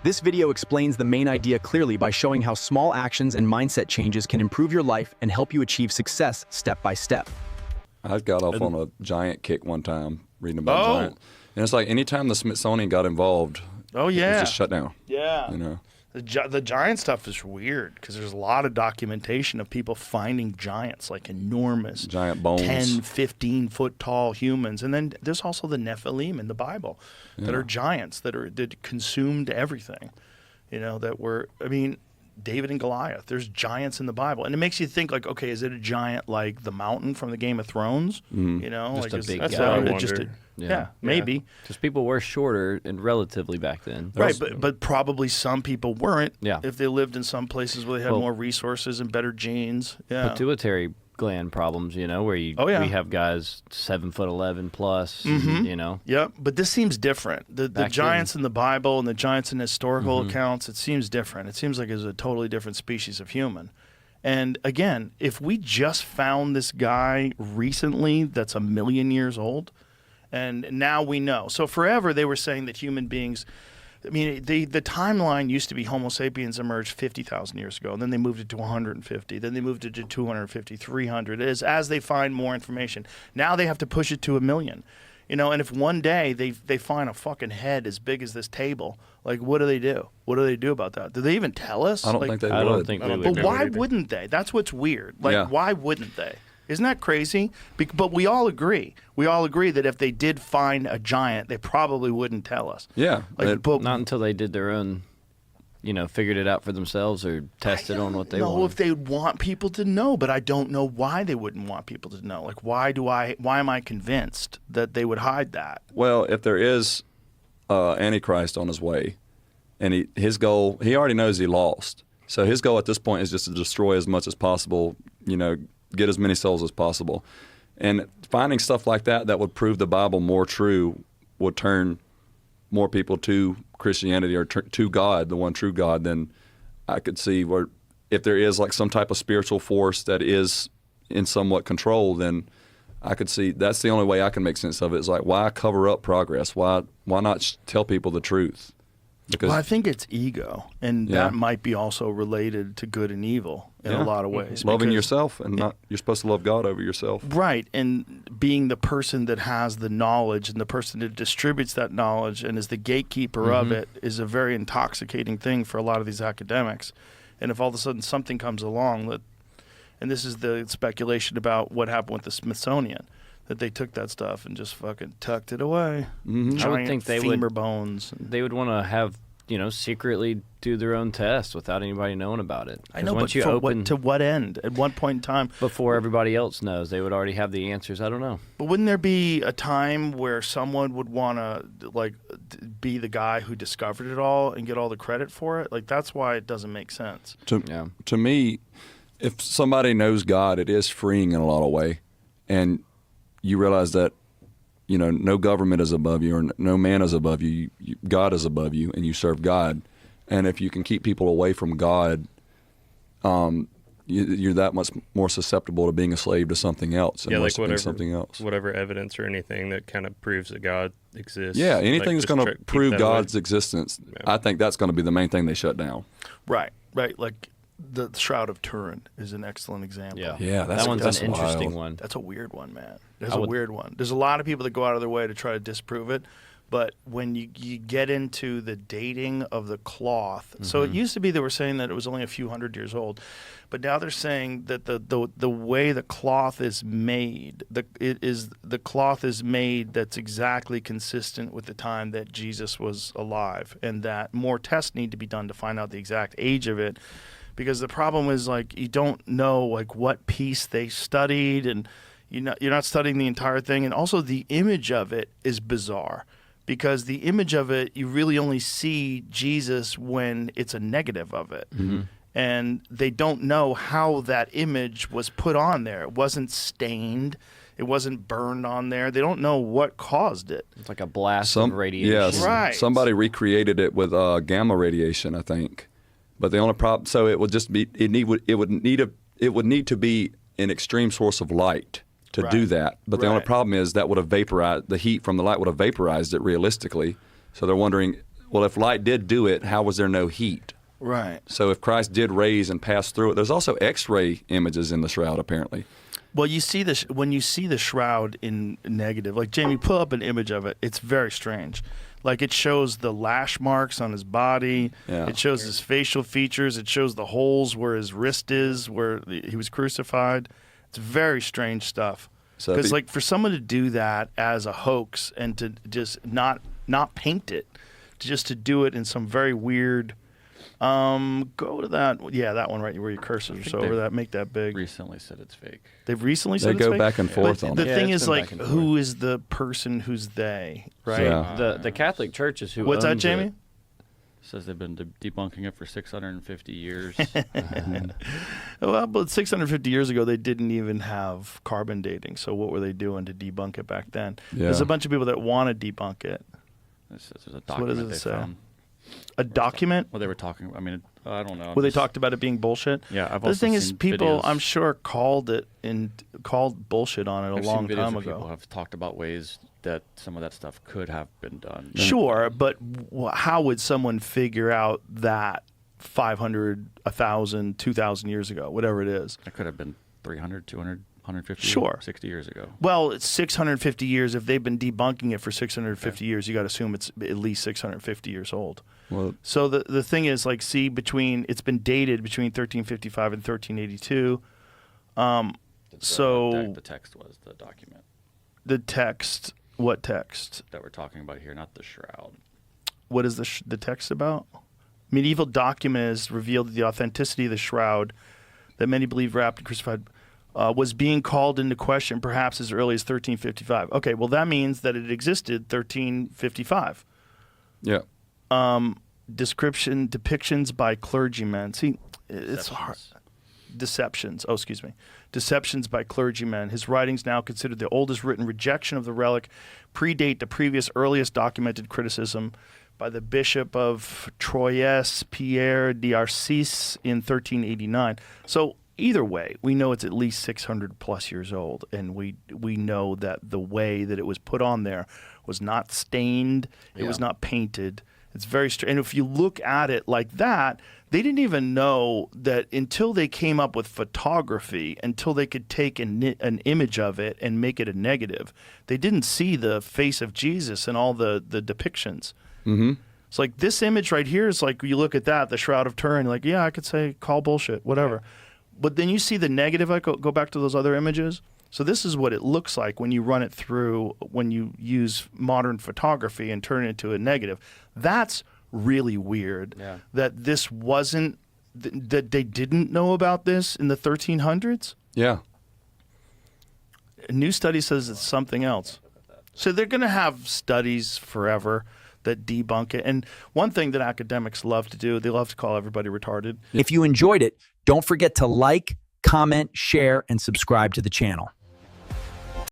This video explains the main idea clearly by showing how small actions and mindset changes can improve your life and help you achieve success step by step. I got off on a giant kick one time reading about giant. And it's like anytime the Smithsonian got involved, it was just shut down. Yeah. You know? The giant stuff is weird because there's a lot of documentation of people finding giants, like enormous, giant bones, 10, 15 foot tall humans. And then there's also the Nephilim in the Bible that are giants that consumed everything, you know, that were, I mean, David and Goliath. There's giants in the Bible. And it makes you think, like, okay, is it a giant like the mountain from the Game of Thrones? Mm-hmm. You know, just like a big that's guy. what yeah, maybe. Because people were shorter and relatively back then. Right, but probably some people weren't if they lived in some places where they had more resources and better genes. Yeah. Pituitary gland problems, you know, where we have guys 7'11" plus, you know. Yep, but this seems different. The giants in the Bible and the giants in historical accounts, it seems different. It seems like it's a totally different species of human. And again, if we just found this guy recently that's 1 million years old, and now we know. So forever they were saying that human beings, I mean, the timeline used to be Homo sapiens emerged 50,000 years ago, and then they moved it to 150, then they moved it to 250, 300, as they find more information. Now they have to push it to 1 million. You know, and if one day they find a fucking head as big as this table, like, what do they do? What do they do about that? Do they even tell us? I don't think they would. I don't think they would. But why wouldn't they? That's what's weird. Like, why wouldn't they? Isn't that crazy? But we all agree. We all agree that if they did find a giant, they probably wouldn't tell us. Yeah. Like, but not until they did their own, you know, figured it out for themselves or tested on what they want. I don't know if they want people to know, but I don't know why they wouldn't want people to know. Like, why am I convinced that they would hide that? Well, if there is Antichrist on his way, and his goal, he already knows he lost. So his goal at this point is just to destroy as much as possible, you know, get as many souls as possible. And finding stuff like that would prove the Bible more true would turn more people to Christianity or to God, the one true God. Then I could see where if there is like some type of spiritual force that is in somewhat control, then I could see that's the only way I can make sense of it. Is like, why cover up progress? Why not tell people the truth? Because I think it's ego, and that might be also related to good and evil in a lot of ways. Loving yourself, and you're supposed to love God over yourself. Right, and being the person that has the knowledge and the person that distributes that knowledge and is the gatekeeper of it is a very intoxicating thing for a lot of these academics. And if all of a sudden something comes along that, and this is the speculation about what happened with the Smithsonian, that they took that stuff and just fucking tucked it away. I would think they femur would bones. They would want to have, you know, secretly do their own tests without anybody knowing about it. I know, once but you to what end? At one point in time, before everybody else knows, they would already have the answers. I don't know. But wouldn't there be a time where someone would want to like be the guy who discovered it all and get all the credit for it? Like, that's why it doesn't make sense. To me, if somebody knows God, it is freeing in a lot of way, and you realize that, you know, no government is above you, or no man is above you. God is above you, and you serve God. And if you can keep people away from God, you're that much more susceptible to being a slave to something else. And like whatever evidence or anything that kind of proves that God exists. Yeah, anything like, that's going to prove God's existence, I think that's going to be the main thing they shut down. Right. Like the Shroud of Turin is an excellent example. Yeah, that one's an interesting wild. one. That's a weird one, man. That's a weird one. There's a lot of people that go out of their way to try to disprove it, but when you get into the dating of the cloth, so it used to be they were saying that it was only a few hundred years old, but now they're saying that the way the cloth is made, the cloth is made that's exactly consistent with the time that Jesus was alive, and that more tests need to be done to find out the exact age of it. Because the problem is, like, you don't know, like, what piece they studied, and you're not studying the entire thing. And also the image of it is bizarre, because the image of it, you really only see Jesus when it's a negative of it. And they don't know how that image was put on there. It wasn't stained. It wasn't burned on there. They don't know what caused it. It's like a blast of radiation. Yes, right. Somebody recreated it with gamma radiation, I think. But the only problem, so it would just be it would need to be an extreme source of light to do that. But the only problem is that would have vaporized, the heat from the light would have vaporized it realistically. So they're wondering, well, if light did do it, how was there no heat? Right. So if Christ did raise and pass through it, there's also X-ray images in the shroud, apparently. Well, you see this when you see the shroud in negative. Like, Jamie, pull up an image of it. It's very strange. Like, it shows the lash marks on his body. Yeah. It shows his facial features. It shows the holes where his wrist is, where he was crucified. It's very strange stuff. Because, like, for someone to do that as a hoax and to just not paint it, just to do it in some very weird. Go to that. Yeah, that one right where your cursors are over that. Make that big. Recently said it's fake. They've recently said it's fake? They go back and forth on it. The thing is, like, who is the person who's they, right? Yeah. The Catholic Church is who What's that, owns Jamie? it. Says they've been debunking it for 650 years. Well, but 650 years ago, they didn't even have carbon dating. So what were they doing to debunk it back then? Yeah. There's a bunch of people that want to debunk it. There's a So what document does it they say? found. A document? Well, they were talking. I mean, I don't know. Well, they talked about it being bullshit. Yeah, I've The also thing is, seen people, videos. I'm sure, called bullshit on it I've a long seen videos time where ago. People have talked about ways that some of that stuff could have been done. Sure, but how would someone figure out that 500, 1,000, 2,000 years ago, whatever it is? It could have been 300, 200, 150, Sure. 60 years ago. Well, it's 650 years. If they've been debunking it for 650 years, you got to assume it's at least 650 years old. Well, So the thing is, like, see, it's been dated between 1355 and 1382. So The text was the document the text, what text? that we're talking about here, not the shroud. What is the text about? Medieval documents revealed the authenticity of the shroud that many believe wrapped and crucified was being called into question perhaps as early as 1355. Okay, well, that means that it existed 1355. yeah. Depictions by clergymen. See, it's hard. Deceptions. Oh, excuse me. Deceptions by clergymen. His writings, now considered the oldest written rejection of the relic, predate the previous earliest documented criticism by the Bishop of Troyes, Pierre d'Arcis, in 1389. So either way, we know it's at least 600 plus years old, and we know that the way that it was put on there was not stained, it was not painted. It's very strange. And if you look at it like that, they didn't even know that until they came up with photography, until they could take an image of it and make it a negative. They didn't see the face of Jesus and all the depictions. Mm-hmm. It's like this image right here is like, you look at that, the Shroud of Turin, like, yeah, I could say call bullshit, whatever. But then you see the negative, I go back to those other images. So this is what it looks like when you run it through, when you use modern photography and turn it into a negative. That's really weird that this wasn't, that they didn't know about this in the 1300s. Yeah. A new study says it's something else. So they're going to have studies forever that debunk it. And one thing that academics love to do, they love to call everybody retarded. If you enjoyed it, don't forget to like, comment, share, and subscribe to the channel.